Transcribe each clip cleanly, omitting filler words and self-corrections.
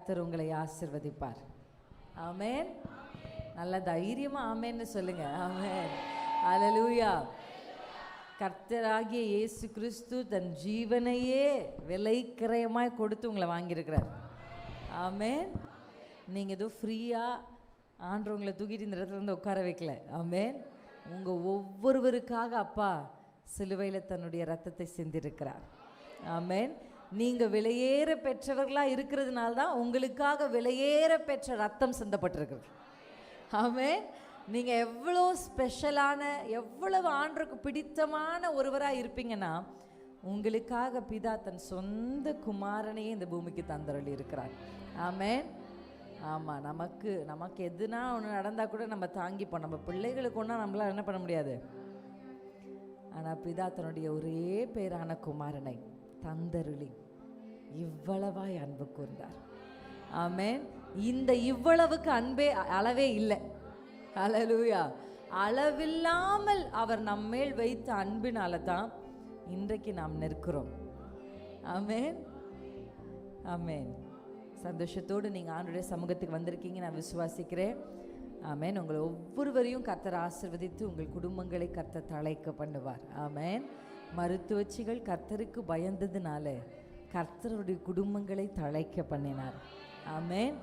கர்த்தர் உங்களை ஆசீர்வதிப்பார். ஆமென். நல்ல தைரியமா ஆமென்னு சொல்லுங்க. ஆமென். ஹல்லேலூயா. கர்த்தராகிய இயேசு கிறிஸ்து தன் ஜீவனையே விலை கிரயமாய் கொடுத்து உங்களை வாங்கியிருக்கிறார். ஆமென். நீங்கள் ஏதோ ஃப்ரீயாக ஆண்டவங்களை தூக்கிட்டு இந்த இடத்துல இருந்து உட்கார வைக்கல. ஆமென். உங்கள் ஒவ்வொருவருக்காக அப்பா சிலுவையில் தன்னுடைய ரத்தத்தை சிந்திருக்கிறார். ஆமென். நீங்கள் விலையேற பெற்றவர்களாக இருக்கிறதுனால தான் உங்களுக்காக விலையேற பெற்ற ரத்தம் சிந்தப்பட்டிருக்கிறது. ஆமென். நீங்கள் எவ்வளோ ஸ்பெஷலான, எவ்வளவு ஆண்டவருக்கு பிடித்தமான ஒருவராக இருப்பீங்கன்னா உங்களுக்காக பிதா தன் சொந்த குமாரனையே இந்த பூமிக்கு தந்தருளி இருக்கிறார். ஆமென். ஆமாம், நமக்கு எதுனா ஒன்று நடந்தால் கூட நம்ம தாங்கிப்போம். நம்ம பிள்ளைகளுக்கு ஒன்றா நம்மளால் என்ன பண்ண முடியாது. ஆனால் பிதா தன்னுடைய ஒரே பேரான குமாரனை தந்தருளி இவ்வளவாய் அன்பு கூர்ந்தார். ஆமென். இந்த இவ்வளவுக்கு அன்பே அளவே இல்லை. ஹல்லேலூயா. அளவில்லாமல் அவர் நம்மேல் வைத்த அன்பினால தான் இன்றைக்கு நாம் நிற்கிறோம். ஆமென். ஆமென். சந்தோஷத்தோடு நீங்கள் ஆண்டவருடைய சமூகத்துக்கு வந்திருக்கீங்க, நான் விசுவாசிக்கிறேன். ஆமென். உங்களை ஒவ்வொருவரையும் கர்த்தர் ஆசீர்வதித்து உங்கள் குடும்பங்களை கர்த்தர் தழைக்க பண்ணுவார். ஆமென். மருத்துவச்சிகள் கர்த்தருக்கு பயந்ததுனால கர்த்தருடைய குடும்பங்களை தழைக்க பண்ணினார். ஆமென்.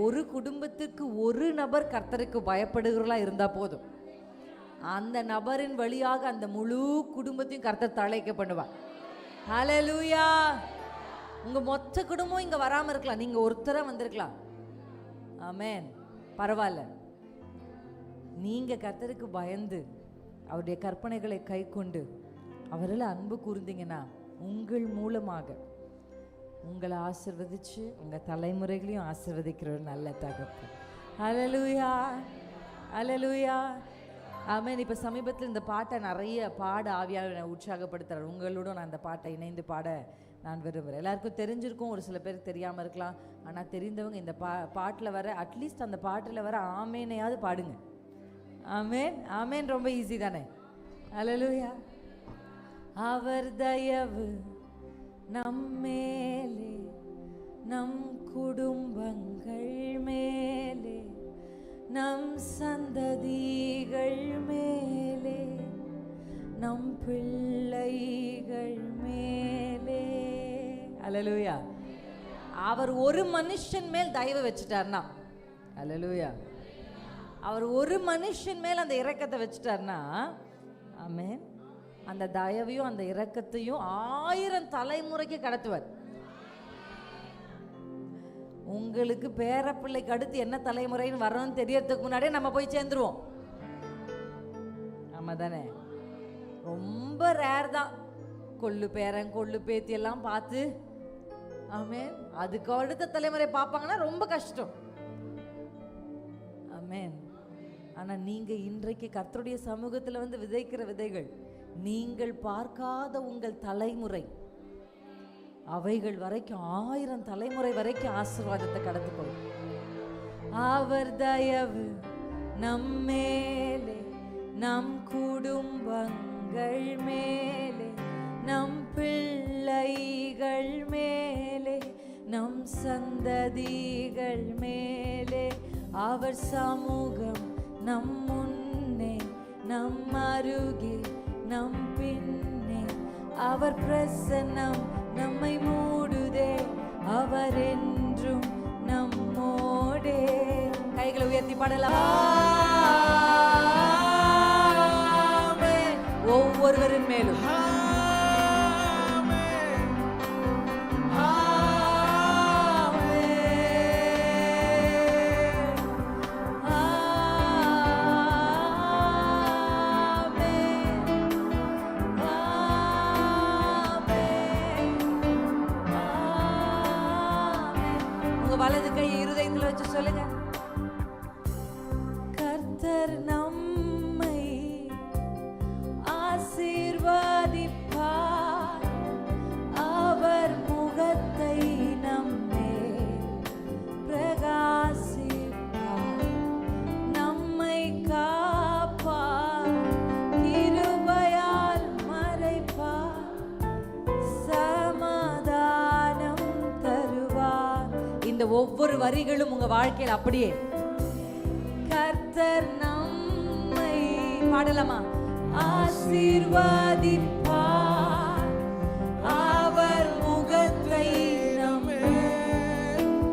ஒரு குடும்பத்துக்கு ஒரு நபர் கர்த்தருக்கு பயப்படுகிறவர்களா இருந்தால் போதும், அந்த நபரின் வழியாக அந்த முழு குடும்பத்தையும் கர்த்தர் தழைக்க பண்ணுவார். ஹல்லேலூயா. உங்க மொத்த குடும்பம் இங்க வராம இருக்கலாம், நீங்க ஒருத்தரா வந்திருக்கலாம். ஆமென். பரவாயில்ல. நீங்க கர்த்தருக்கு பயந்து அவருடைய கற்பனைகளை கை கொண்டு அவரில் அன்பு கூர்ந்தீங்கன்னா உங்கள் மூலமாக உங்களை ஆசீர்வதிச்சு உங்க தலைமுறைகளையும் ஆசீர்வதிக்கிற ஒரு நல்ல தகப்பு. ஹல்லேலூயா. ஹல்லேலூயா. ஆமென். இப்போ சமீபத்தில் இந்த பாட்டை நிறைய பாட ஆவியானவர் என்னை உற்சாகப்படுத்துறார். உங்களோட நான் இந்த பாட்டை இணைந்து பாட நான் விரும்புகிறேன். எல்லாருக்கும் தெரிஞ்சிருக்கும், ஒரு சில பேருக்கு தெரியாமல் இருக்கலாம். ஆனால் தெரிந்தவங்க இந்த பாட்டில் வர அட்லீஸ்ட் அந்த பாட்டில் வர ஆமேனையாவது பாடுங்க. ஆமேன். ஆமேன் ரொம்ப ஈஸி தானே. ஹல்லேலூயா. அவர் தயவு நம்மேலே, நம் குடும்பங்கள் மேலே, நம் சந்ததிகள் மேலே, நம் பிள்ளைகள் மேலே. ஹல்லேலூயா. அவர் ஒரு மனுஷன் மேல் தயவு வச்சுட்டார்னா, ஹல்லேலூயா, அவர் ஒரு மனுஷன் மேல் அந்த இரக்கத்தை வச்சுட்டார்னா, ஆமென், அந்த தயவையும் அந்த இரக்கத்தையும் 1000 தலைமுறைக்கு கடத்துவார். உங்களுக்கு பேரப்பிள்ளைக்கு அடுத்து என்ன தலைமுறைன்னு வரணும்னு தெரியறதுக்கு முன்னாடியே நம்ம போய் சேர்ந்துருவோம். ஆமா தானே. ரொம்ப ரேர் தான் கொள்ளு பேரன் கொள்ளு பேத்தி எல்லாம் பார்த்து, ஆமென், அதுக்கு அடுத்த தலைமுறை பார்ப்பாங்கன்னா ரொம்ப கஷ்டம். ஆமென். ஆனா நீங்க இன்றைக்கு கர்த்தருடைய சமூகத்துல வந்து விதைக்கிற விதைகள், நீங்கள் பார்க்காத உங்கள் தலைமுறை அவைகள் வரைக்கும் 1000 தலைமுறை வரைக்கும் ஆசீர்வாதத்தை கடந்து போகும். அவர் தயவு நம்மேலே, நம் குடும்பங்கள் மேலே, நம் பிள்ளைகள் மேலே, நம் சந்ததிகள் மேலே. அவர் சமூகம் நம் முன்னே, நம் அருகே, நம் பின்னே. அவர் பிரசன்னம் நம்மை மூடுதே, அவர் என்றும் நம்மோடே. கைகளை உயர்த்தி பாடலாம். ஒவ்வொருவரின் மேலும் வலது கை இருதயத்தில் வச்சு சொல்லுங்க. கர்த்தர் நம்மை ஆசீர்வதிப்பார், அவர் முகத்தை நம்மே பிரகாசிப்பார், நம்மை காப்பார், கிருபையால் மறைப்பார், சமாதானம் தருவார். இந்த ஒவ்வொரு ஒவ்வொரு வரிகளும் உங்க வாழ்க்கையில் அப்படியே கர்த்தர் நம்மை பாடலாமா? ஆசீர்வதிப்பார், அவர் முகத்தை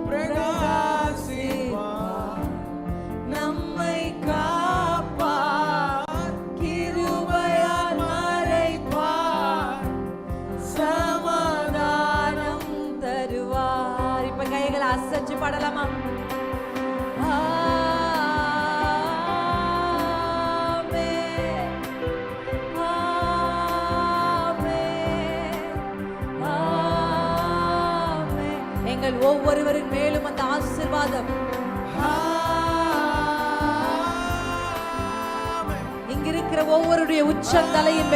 பிரகாசிப்பார், நம்மை காப்பார், கிருபையால் மறைப்பார், சமாதானம் தருவார். இப்ப கைகளை அசைச்சு பாடலாமா? ஒவ்வொருவரின் மேலும் அந்த ஆசீர்வாதம் இங்கிருக்கிற ஒவ்வொருடைய உச்சந்தலையின்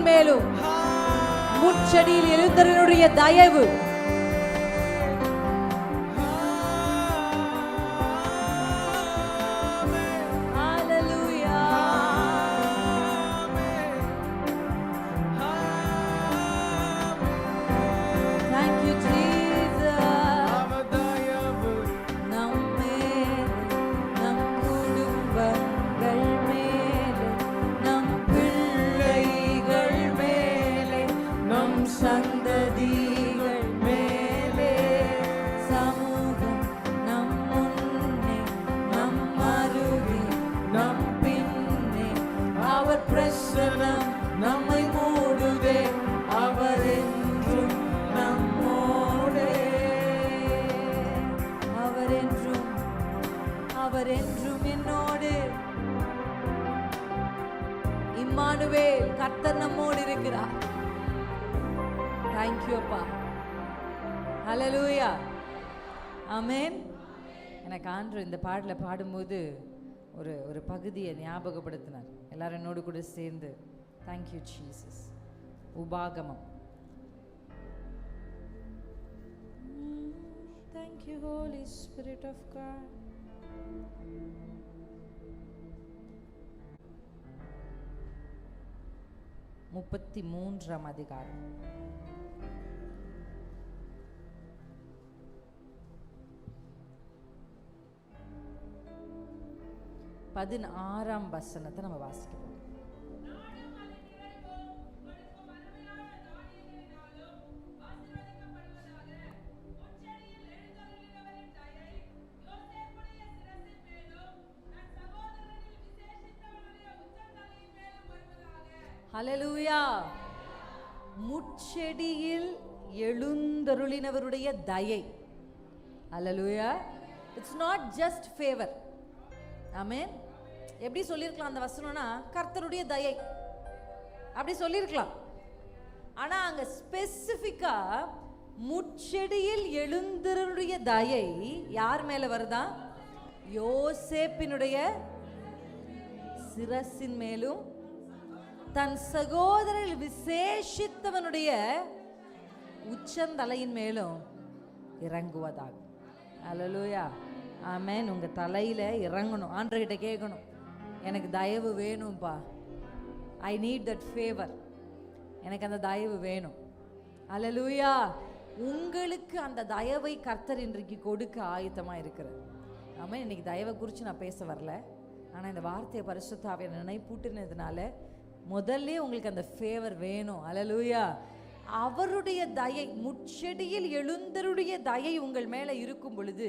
மேலும் முச்சடியில் எழுந்தருடைய தயவு நம்மை மூடுவே, அவர் என்றும் நம்மோடே, அவர் என்றும் என்னோடு. இம்மானுவேல், கர்த்தர் நம்மோடு இருக்கிறார். தேங்க்யூ அப்பா. ஹல்லேலூயா, ஆமென். எனக்கு ஆண்டவர் இந்த பாடலை பாடும்போது ஒரு பகுதியை ஞாபகப்படுத்தினார். எல்லாரும் என்னோடு கூட சேர்ந்து தேங்க்யூ ஜீசஸ். உபாகமம். Thank you Holy Spirit of God. முப்பத்தி 33ஆம் அதிகாரம். பதினாறாம் வசனத்தை நம்ம வாசிக்கிறோம். ஹல்லேலூயா. முட்செடியில் எழுந்தருளினவருடைய தயை. Hallelujah. It's not just favour. Amen. எப்படி சொல்லியிருக்கலாம் அந்த வசனம்னா, கர்த்தருடைய தயை அப்படி சொல்லியிருக்கலாம். ஆனா அங்க ஸ்பெசிஃபிக்கா முட்செடியில் எழுந்தருளுடைய தயை யார் மேல வருதா? யோசேப்பினுடைய சிரசின் மேலும் தன் சகோதரர் விசேஷித்தவனுடைய உச்சந்தலையின் மேலும் இறங்குவதாக. அல்லேலூயா, ஆமென். உங்க தலையில இறங்கணும். ஆண்டவர்கிட்ட கேட்கணும், எனக்கு தயவு வேணும்பா, ஐ நீட் தட் ஃபேவர், எனக்கு அந்த தயவு வேணும். அல்லேலூயா. உங்களுக்கு அந்த தயவை கர்த்தர் இன்றைக்கு கொடுக்க ஆயத்தமாக இருக்கிறார். ஆமாம். இன்னைக்கு தயவை குறித்து நான் பேச வரல, ஆனால் இந்த வார்த்தையை பரிசுத்த ஆவியானவர் நினைப்பூட்டினதுனால முதல்ல உங்களுக்கு அந்த ஃபேவர் வேணும். அல்லேலூயா. அவருடைய தயை, முட்செடியில் எழுந்தருடைய தயை உங்கள் மேலே இருக்கும் பொழுது,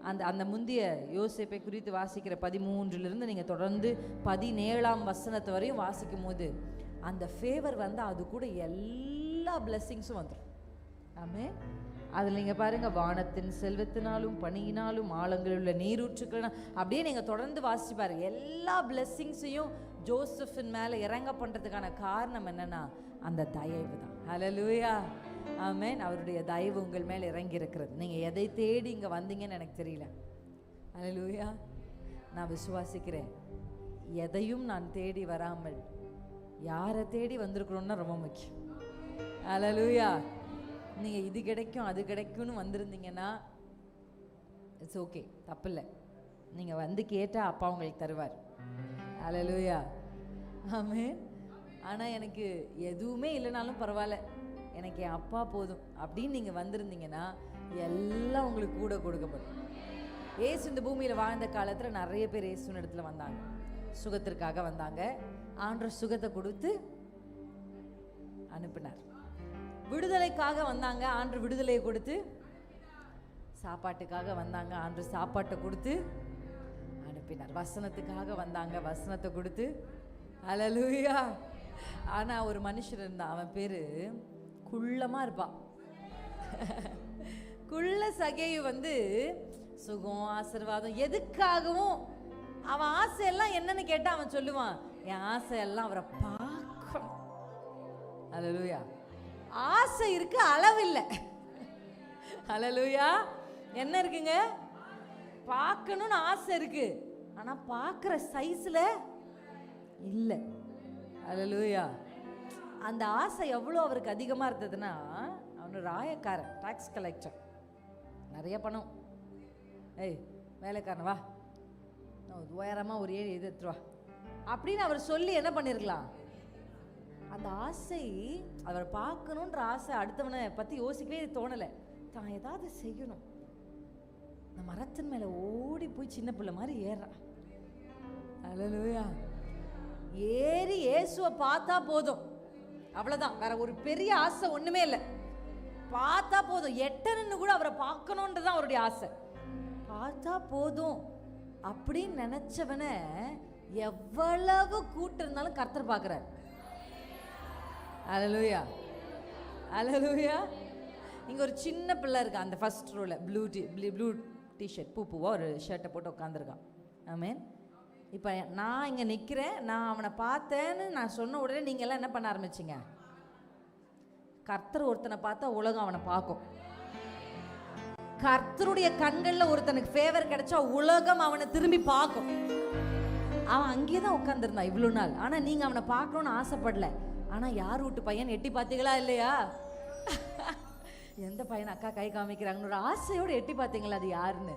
அந்த முந்திய யோசேப்பை குறித்து வாசிக்கிற 13 நீங்கள் தொடர்ந்து 17ஆம் வசனத்து வரையும் வாசிக்கும் போது அந்த ஃபேவர் வந்து அது கூட எல்லா பிளெஸ்ஸிங்ஸும் வந்துடும். ஆமென். அதில் நீங்கள் பாருங்கள், வானத்தின் செல்வத்தினாலும் பணியினாலும் ஆழங்களில் உள்ள நீரூற்றுக்கள், அப்படியே நீங்கள் தொடர்ந்து வாசிச்சு பாருங்க. எல்லா பிளெஸ்ஸிங்ஸையும் ஜோசப்பின் மேலே இறங்க பண்ணுறதுக்கான காரணம் என்னன்னா அந்த தயவு தான். ஹல்லேலூயா, ஆமென். அவருடைய தயவு உங்கள் மேலே இறங்கி இருக்கிறது. நீங்கள் எதை தேடி இங்கே வந்தீங்கன்னு எனக்கு தெரியல. ஹல்லேலூயா. நான் விசுவாசிக்கிறேன், எதையும் நான் தேடி வராமல் யாரை தேடி வந்திருக்கிறோன்னா ரொம்ப முக்கியம். ஹல்லேலூயா. நீங்கள் இது கிடைக்கும் அது கிடைக்கும்னு வந்திருந்தீங்கன்னா இட்ஸ் ஓகே, தப்பில்லை. நீங்கள் வந்து கேட்டால் அப்பா உங்களுக்கு தருவார். ஹல்லேலூயா, ஆமென். ஆனால் எனக்கு எதுவுமே இல்லைனாலும் பரவாயில்ல, எனக்கு என் அப்பா போதும் அப்படின்னு நீங்கள் வந்திருந்தீங்கன்னா எல்லாம் உங்களுக்கு கூட கொடுக்கப்படும். இயேசு இந்த பூமியில் வாழ்ந்த காலத்தில் நிறைய பேர் இயேசுவின் இடத்துல வந்தாங்க, சுகத்திற்காக வந்தாங்க. ஆண்டவர் சுகத்தை கொடுத்து அனுப்பினார். விடுதலைக்காக வந்தாங்க, ஆண்டவர் விடுதலையை கொடுத்து. சாப்பாட்டுக்காக வந்தாங்க, ஆண்டவர் சாப்பாட்டை கொடுத்து அனுப்பினார். வசனத்துக்காக வந்தாங்க, வசனத்தை கொடுத்து. ஹல்லேலூயா. ஆனால் ஒரு மனுஷன் இருந்தான், அவன் பேர் குள்ளமாக இருப்பான். குள்ள சகேயு சுகம் ஆசீர்வாதம் எதுக்காகவும் அவன் ஆசையெல்லாம் என்னன்னு கேட்டா அவன் சொல்லுவான், என் ஆசையெல்லாம் அவரை பார்க்கணும். ஹல்லேலூயா. ஆசை இருக்கு, அளவில்லை. ஹல்லேலூயா. என்ன இருக்குங்க? பார்க்கணும்னு ஆசை இருக்கு, ஆனா பார்க்குற சைஸ்ல இல்லை. ஹல்லேலூயா. அந்த ஆசை எவ்வளோ அவருக்கு அதிகமாக இருந்ததுன்னா, அவனு ராயக்காரன், டாக்ஸ் கலெக்டர், நிறைய பணம். ஏய் வேலைக்காரன் வா, உயரமாக ஒரு ஏழு எடுத்துட்டு வா அப்படின்னு அவர் சொல்லி என்ன பண்ணிருக்கலாம். அந்த ஆசை, அவர் பார்க்கணுன்ற ஆசை அடுத்தவனை பற்றி யோசிக்கவே தோணலை. தான் ஏதாவது செய்யணும். இந்த மரத்தின் மேலே ஓடி போய் சின்ன பிள்ளை மாதிரி ஏறான். ஹல்லேலூயா. ஏறி இயேசுவை பார்த்தா போதும், அவ்வளோதான். வேற ஒரு பெரிய ஆசை ஒன்றுமே இல்லை. பார்த்தா போதும், எட்டனன்னு கூட அவரை பார்க்கணுன்றதான் அவருடைய ஆசை. பார்த்தா போதும் அப்படின்னு நினைச்சவனை எவ்வளவு கூட்டம் இருந்தாலும் கர்த்தர் பார்க்குறார். ஹல்லேலூயா. ஹல்லேலூயா. இங்கே ஒரு சின்ன பிள்ளை இருக்கா, அந்த ஃபர்ஸ்ட் ரோவில் ப்ளூ டிஷர்ட், பூவா ஒரு ஷர்ட்டை போட்டு உட்காந்துருக்கான். ஆமென். இப்போ நான் இங்கே நிற்கிறேன், நான் அவனை பார்த்தேன்னு நான் சொன்ன உடனே நீங்கள் எல்லாம் என்ன பண்ண ஆரம்பிச்சிங்க? கர்த்தர் ஒருத்தனை பார்த்தா உலகம் அவனை பார்க்கும். கர்த்தருடைய கண்களில் ஒருத்தனுக்கு ஃபேவர் கிடைச்சா உலகம் அவனை திரும்பி பார்க்கும். அவன் அங்கேயே தான் உட்காந்துருந்தான் இவ்வளோ நாள். ஆனால் நீங்கள் அவனை பார்க்கணுன்னு ஆசைப்படல. ஆனால் யார் வீட்டு பையன் எட்டி பார்த்தீங்களா இல்லையா? எந்த பையன் அக்கா கை காமிக்கிறாங்கன்னு ஆசையோடு எட்டி பார்த்தீங்களா? அது யாருன்னு?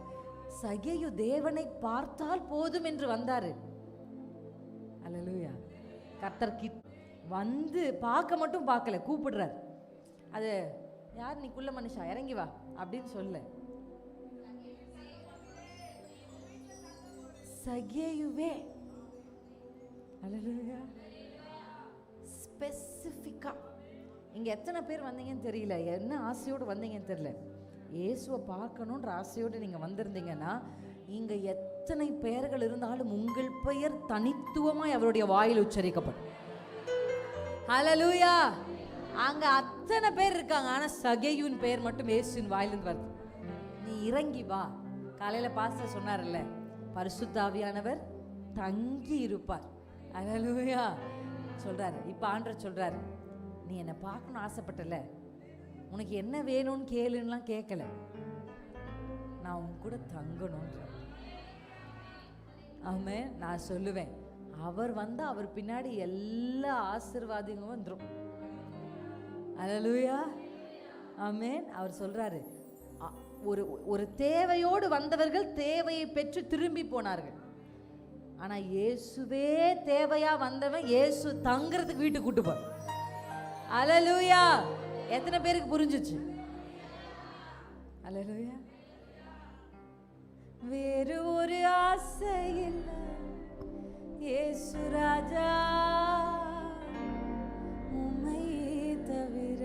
சகேயு தேவனை பார்த்தால் போதும் என்று வந்தாரு. ஹல்லேலூயா. கர்த்தர் பார்க்க மட்டும் பார்க்கல, கூப்பிடுறார். அது யார்? நீ குள்ள மனுஷா, இறங்கி வா அப்படின்னு சொல்ல. சகேயுவே. ஹல்லேலூயா. ஸ்பெசிஃபிக்கா. இங்க எத்தனை பேர் வந்தீங்கன்னு தெரியல, என்ன ஆசையோடு வந்தீங்கன்னு தெரியல. இயேசுவை பார்க்கணுன்ற ஆசையோடு நீங்கள் வந்திருந்தீங்கன்னா, இங்கே எத்தனை பெயர்கள் இருந்தாலும் உங்கள் பெயர் தனித்துவமாய் அவருடைய வாயில் உச்சரிக்கப்படும். ஹல்லேலூயா. அங்கே அத்தனை பேர் இருக்காங்க, ஆனால் சகேயுவின் பெயர் மட்டும் இயேசுவின் வாயிலிருந்து வருது. நீ இறங்கி வா. காலையில் பாஸ்டர் சொன்னார்ல, பரிசுத்த ஆவியானவர் தங்கி இருப்பார். ஹல்லேலூயா சொல்கிறாரு. இப்போ ஆண்டவர் சொல்கிறாரு, நீ என்னை பார்க்கணும்னு ஆசைப்பட்டல, உனக்கு என்ன வேணும்னு கேளுன்னெலாம் கேட்கல, நான் உன் கூட தங்கணுன்ற. ஆமென். நான் சொல்லுவேன், அவர் வந்தால் அவர் பின்னாடி எல்லா ஆசீர்வாதங்களும் வந்துடும். ஹல்லேலூயா. ஆமென். அவர் சொல்கிறாரு, ஒரு தேவையோடு வந்தவர்கள் தேவையை பெற்று திரும்பி போனார்கள். ஆனால் இயேசுவே தேவையாக வந்தவன் இயேசு தங்குறதுக்கு வீட்டுக்கு கூட்டு போ. ஹல்லேலூயா. எத்தனை பேருக்கு புரிஞ்சிச்சு? ஹல்லேலூயா. வேறு ஒரு ஆசை இல்லை இயேசு ராஜா, உம்மை தவிர,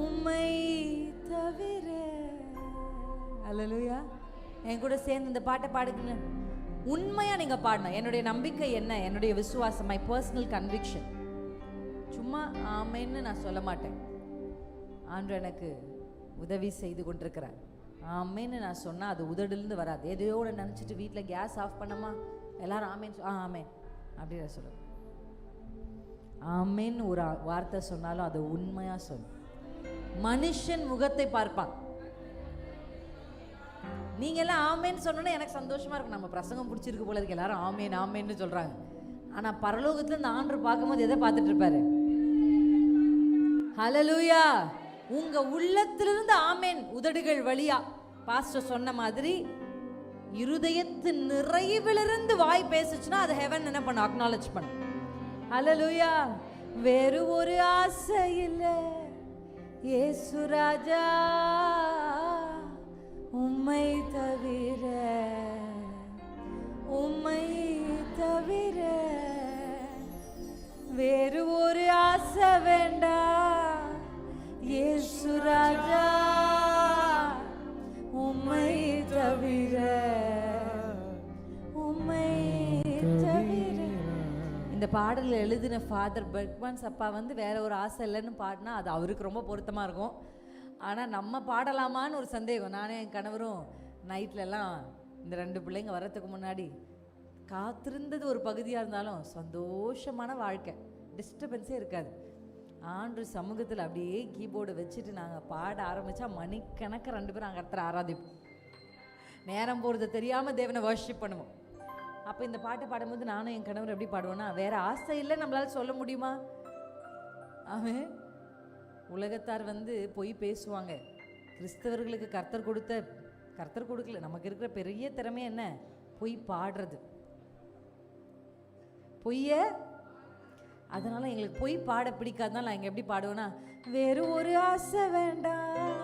உம்மை தவிர. ஹல்லேலூயா. என் கூட சேர்ந்து இந்த பாட்டை பாடுங்க. உண்மையா நீங்க பாடணும். என்னுடைய நம்பிக்கை என்ன, என்னுடைய விசுவாசம், மை பர்சனல் கன்விக்ஷன். சும்மா ஆமேன்னு நான் சொல்ல மாட்டேன். ஆண்டவர் எனக்கு உதவி செய்து கொண்டிருக்கிறார். ஆமேன்னு நான் சொன்னால் அது உதடிலிருந்து வராது. எதையோட நினச்சிட்டு வீட்டில் கேஸ் ஆஃப் பண்ணமா எல்லாரும் ஆமேன் ஆமேன் அப்படின்னு சொல்லுவேன். ஆமேன்னு ஒரு வார்த்தை சொன்னாலும் அது உண்மையாக சொல்லு. மனுஷன் முகத்தை பார்ப்பான். நீங்கள்லாம் ஆமேன்னு சொன்னோன்னா எனக்கு சந்தோஷமாக இருக்கும். நம்ம பிரசங்கம் பிடிச்சிருக்கு போல இருக்கு, எல்லாரும் ஆமேன் ஆமேன்னு சொல்கிறாங்க. ஆனால் பரலோகத்தில் இந்த ஆண்டவர் பார்க்கும்போது எதை பார்த்துட்டு இருப்பாரு? ஹல்லேலூயா. உங்க உள்ளத்திலிருந்து ஆமேன் உதடுகள் வழியா பாஸ்டர் சொன்ன மாதிரி இருதயத்தின் நிறைவிலிருந்து வாய் பேசுச்சுன்னா அது ஹெவன் என்ன பண்ண அக்னாலஜ் பண்ண. ஹல்லேலூயா. வேறு ஒரு ஆசை இல்லை இயேசு ராஜா உம்மை தவிர, உம்மை தவிர வேறு ஒரு ஆசை வேண்டாம். இயேசு ராஜா உம்மை தவிர, உம்மை தவிர. இந்த பாடல் எழுதின ஃபாதர் பெர்க்மன்ஸ் அப்பா வந்து வேற ஒரு ஆசை இல்லைன்னு பாடினா அது அவருக்கு ரொம்ப பொருத்தமாக இருக்கும். ஆனால் நம்ம பாடலாமான்னு ஒரு சந்தேகம். நானே என் கணவரும் நைட்லலாம் இந்த 2 பிள்ளைங்க வரத்துக்கு முன்னாடி காத்திருந்தது ஒரு பகுதியாக இருந்தாலும் சந்தோஷமான வாழ்க்கை, டிஸ்டர்பன்ஸே இருக்காது. ஆண்டு சமூகத்தில் அப்படியே கீபோர்டு வச்சுட்டு நாங்கள் பாட ஆரம்பித்தா மணிக்கணக்க 2 பேரும் அங்கே இடத்துல ஆராதிப்போம். நேரம் போகிறது தெரியாமல் தேவனை வர்ஷிப் பண்ணுவோம். அப்போ இந்த பாட்டை பாடும்போது நானும் என் கணவர் எப்படி பாடுவோன்னா, வேற ஆசை இல்லை நம்மளால சொல்ல முடியுமா? அவன் உலகத்தார் வந்து பொய் பேசுவாங்க. கிறிஸ்தவர்களுக்கு கர்த்தர் கொடுக்கல. நமக்கு இருக்கிற பெரிய திறமை என்ன? பொய் பாடுறது, பொய்ய. அதனால எங்களுக்கு பொய் பாட பிடிக்காதனால நான் எப்படி பாடுவேன்னா, வேறு ஒரு ஆசை வேண்டாம்.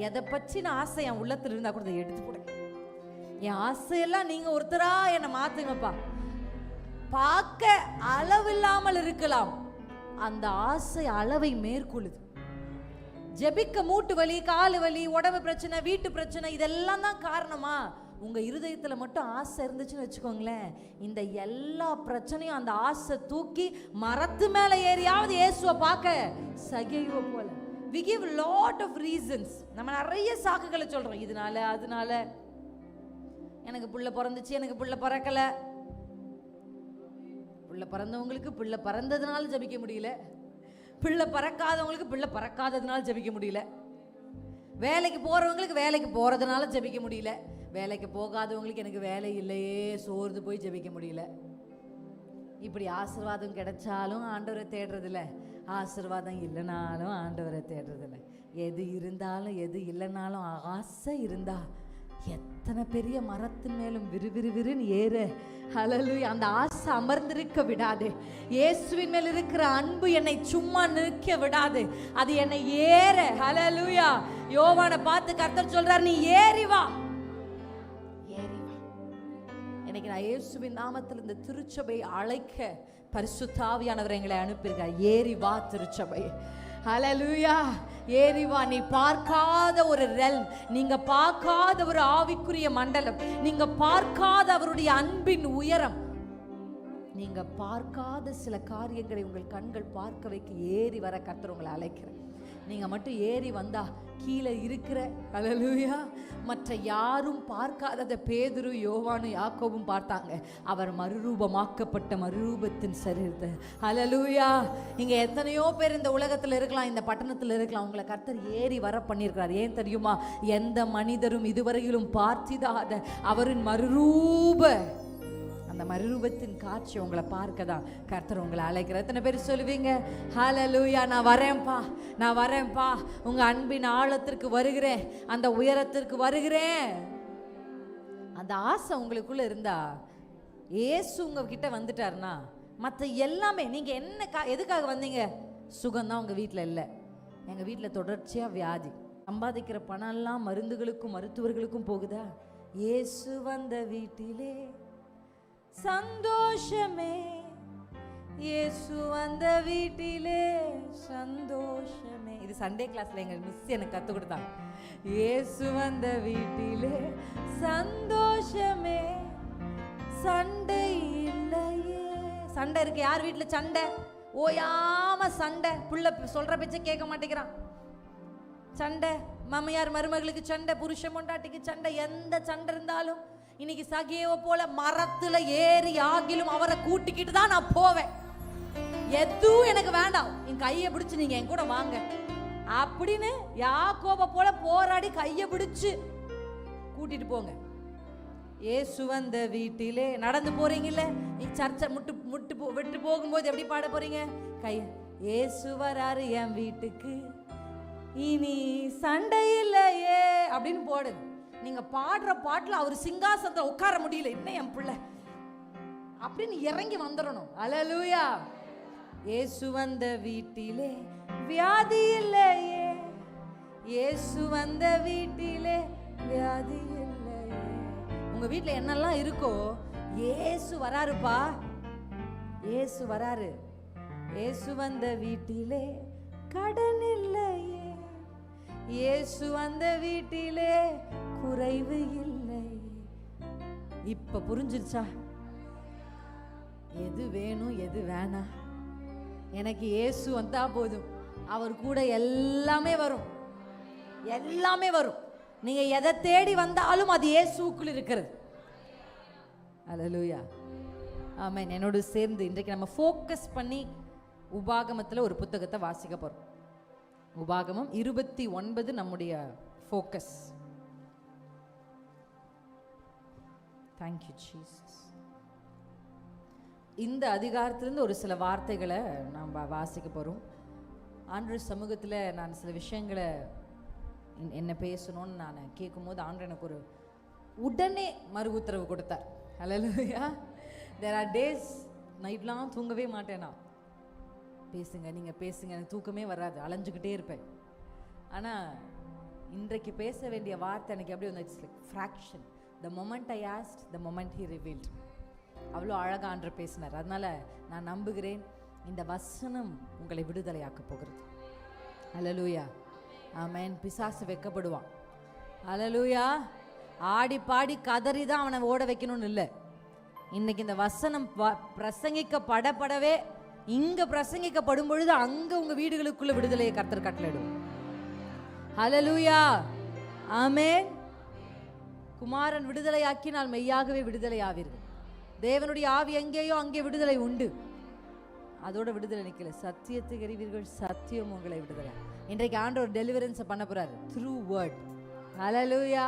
எதை பற்றின ஆசை என் உள்ளத்தில் இருந்தா கூட எடுத்து போட, என் ஆசையெல்லாம் நீங்க ஒருத்தரா என்னை மாத்துங்கப்பா. பார்க்க அளவில்லாமல் இருக்கலாம், அந்த ஆசை அளவை மேற்கொள்ளுது. ஜெபிக்க மூட்டு வலி, காலு வலி, உடம்பு பிரச்சனை, வீட்டு பிரச்சனை, இதெல்லாம் தான் காரணமா? உங்க இருதயத்துல மட்டும் ஆசை இருந்துச்சுன்னு வச்சுக்கோங்களேன், இந்த எல்லா பிரச்சனையும் அந்த ஆசை தூக்கி மரத்து மேல ஏறியாவது இயேசுவை பார்க்க சகிவ போல. we give lot of reasons. நம்ம நிறைய சாக்குகளை சொல்றோம், இதனால அதனால. எனக்கு புள்ள பிறந்துச்சு, எனக்கு புள்ள பிறக்கல. புள்ள பிறந்தவங்களுக்கு புள்ள பிறந்ததுனால ஜபிக்க முடியல, பிள்ளை பறக்காதவங்களுக்கு பிள்ளை பறக்காததுனால ஜபிக்க முடியல, வேலைக்கு போறவங்களுக்கு வேலைக்கு போறதுனால ஜபிக்க முடியல, வேலைக்கு போகாதவங்களுக்கு எனக்கு வேலை இல்லையே சோர்ந்து போய் ஜபிக்க முடியல. இப்படி ஆசீர்வாதம் கிடைச்சாலும் ஆண்டவரை தேடுறதில்ல, ஆசீர்வாதம் இல்லைனாலும் ஆண்டவரை தேடுறதில்ல. எது இருந்தாலும் எது இல்லைனாலும் ஆசை இருந்தா எத்தனை பெரிய மரத்தின் மேலும் விறுவிறுவிறுன்னு ஏறு. ஹல்லேலூயா. அந்த ஆசை அமர்ந்திருக்க விடாது. இயேசுவின் மேல் இருக்கிற அன்பு என்னை சும்மா நிற்க விடாது, அது என்னை ஏற. ஹல்லேலூயா. யோவானை பார்த்து கர்த்தர் சொல்றார், நீ ஏறி வா, ஏறி வா. இன்னைக்கு நான் இயேசுவின் நாமத்தில் இந்த திருச்சபை அழைக்க பரிசுத்த ஆவியானவர் எங்களை அனுப்பியிருக்கார். ஏறி வா திருச்சபை. ஹல்லேலூயா. ஏறி வா. நீ பார்க்காத ஒரு ரெல்ம், நீங்க பார்க்காத ஒரு ஆவிக்குரிய மண்டலம், நீங்க பார்க்காத அவருடைய அன்பின் உயரம், நீங்க பார்க்காத சில காரியங்களை உங்கள் கண்கள் பார்க்க வைக்க ஏறி வர கர்த்தர் உங்களை அழைக்கிறேன். நீங்க மட்டும் ஏறி வந்தா கீழே இருக்கிற, ஹல்லேலூயா, மற்ற யாரும் பார்க்காததை பேதுரு, யோவானு, யாக்கோபும் பார்த்தாங்க. அவர் மறுரூபமாக்கப்பட்ட மறுரூபத்தின் சரீரத்தை. ஹல்லேலூயா. இங்க எத்தனையோ பேர் இந்த உலகத்தில் இருக்கலாம், இந்த பட்டணத்தில் இருக்கலாம், உங்களை கர்த்தர் ஏறி வர பண்ணியிருக்கிறார். ஏன் தெரியுமா? எந்த மனிதரும் இதுவரையிலும் பார்த்திடாத அவரின் மறுரூப, அந்த மறுரூபத்தின் காட்சி உங்களை பார்க்க தான் கர்த்தர் உங்களை அழைக்கிறார். எத்தனை பேர் சொல்லுவீங்க, ஹல்லேலூயா, நான் வரேன்ப்பா, நான் வரேன்ப்பா, உங்க அன்பின் ஆழத்திற்கு வருகிறேன், அந்த உயரத்திற்கு வருகிறேன். அந்த ஆசை உங்களுக்குள்ள இருந்தா, இயேசு உங்ககிட்ட வந்துட்டாருன்னா மற்ற எல்லாமே, நீங்க என்ன எதுக்காக வந்தீங்க? சுகம்தான் உங்க வீட்டில் இல்லை. எங்க வீட்டில் தொடர்ச்சியா வியாதி, சம்பாதிக்கிற பணம் எல்லாம் மருந்துகளுக்கும் மருத்துவர்களுக்கும் போகுதா? இயேசு வந்த வீட்டிலே சந்தோஷமே, இயேசு வந்த வீட்டிலே சந்தோஷமே. இது சண்டே கிளாஸ்ல எங்க மிஸ் எனக்கு கத்து கொடுத்தாங்க. இயேசு வந்த வீட்டிலே சந்தோஷமே, சண்டை இல்லையே. சண்டை இருக்கு யார் வீட்டுல? சண்டை ஓயாம சண்டை, புள்ள சொல்ற பேச்ச கேட்க மாட்டேங்கிறான், சண்டை, மாமியார் மருமகளுக்கு சண்டை, புருஷன் பொண்டாட்டிக்கு சண்டை. எந்த சண்டை இருந்தாலும் இன்னைக்கு சகேவை போல மரத்துல ஏறி ஆகிலும் அவரை கூட்டிக்கிட்டு தான் நான் போவேன். எதுவும் எனக்கு வேண்டாம், என் கையை பிடிச்சு நீங்க என் கூட வாங்க அப்படின்னு யாக்கோபை போல போராடி கையை பிடிச்சு கூட்டிட்டு போங்க. இயேசு வந்த வீட்டிலே நடந்து போறீங்கல்ல, நீ சர்ச்சை விட்டு போகும்போது எப்படி பாட போறீங்க? கை இயேசு வராரு என் வீட்டுக்கு, இனி சண்டை இல்லையே அப்படின்னு போடு. நீங்க பாடுற பாட்டுல அவர் சிங்காசனத்துல உட்கார முடியல, என்ன என் பிள்ளை அப்படின்னு இறங்கி வந்துடணும். ஹல்லேலூயா. இயேசு வந்த வீட்டிலே வியாதி இல்லையே, இயேசு வந்த வீட்டிலே வியாதி இல்லையே. உங்க வீட்டில் என்னெல்லாம் இருக்கோ இயேசு வராருப்பா, இயேசு வராரு. இயேசு வந்த வீட்டிலே கடன் இல்லையே, இயேசு வந்த வீட்டிலே குறைவு இல்லை. இப்ப புரிஞ்சிருச்சா எது வேணும் எது வேணாம்? எனக்கு இயேசு வந்தா போதும், அவர் கூட எல்லாமே வரும், எல்லாமே வரும். நீங்க எதை தேடி வந்தாலும் அது இயேசுக்குள் இருக்கிறது. அல்லேலூயா, ஆமென். என்னோடு சேர்ந்து இன்றைக்கு நம்ம ஃபோக்கஸ் பண்ணி உபாகமத்தில் ஒரு புத்தகத்தை வாசிக்க போறோம். உபாகமம் 29 நம்முடைய ஃபோக்கஸ். Thank you Jesus. இந்த அதிகாரத்திலிருந்து ஒரு சில வார்த்தைகளை நாம் வாசிக்க போகிறோம். ஆண்டவர் சமூகத்தில் நான் சில விஷயங்களை என்ன பேசணும்னு நான் கேட்கும்போது ஆண்டவர் எனக்கு ஒரு உடனே மறு உத்தரவு கொடுத்தார். ஹல்லேலூயா. தேர் ஆர் டேஸ் நைட்லாம் தூங்கவே மாட்டேன் நான். பேசுங்க, நீங்கள் பேசுங்க, எனக்கு தூக்கமே வராது, அலைஞ்சுக்கிட்டே இருப்பேன். ஆனால் இன்றைக்கு பேச வேண்டிய வார்த்தை எனக்கு எப்படி வந்து it's like fraction. The moment I asked, the moment he revealed. அவ்வளோ அழகாக ஆண்டவர் பேசினார். அதனால் நான் நம்புகிறேன் இந்த வசனம் உங்களை விடுதலையாக்க போகிறது. அல்லேலூயா, ஆமென். பிசாசு வெட்கப்படுவான். அல்லேலூயா. ஆடி பாடி கதறி தான் அவனை ஓட வைக்கணும்னு இல்லை. இன்னைக்கு இந்த வசனம் பிரசங்கிக்கப்படவே இங்க பிரசங்கிக்கப்படும் பொழுது அங்க உங்க வீடுகளுக்குள்ள விடுதலையை கர்த்தர் கட்டளையிடும். ஹல்லேலூயா, ஆமென். குமாரன் விடுதலையாக்கினால் மெய்யாகவே விடுதலை ஆவீர்கள். தேவனுடைய ஆவி எங்கேயோ அங்கே விடுதலை உண்டு. அதோட விடுதலை நிக்கல. சத்தியத்துக்கு அறிவீர்கள், சத்தியம் உங்களை விடுதலை. இன்றைக்கு ஆண்டவர் டெலிவரன்ஸ் பண்ண போறாரு த்ரூ வேர்ட். ஹல்லேலூயா.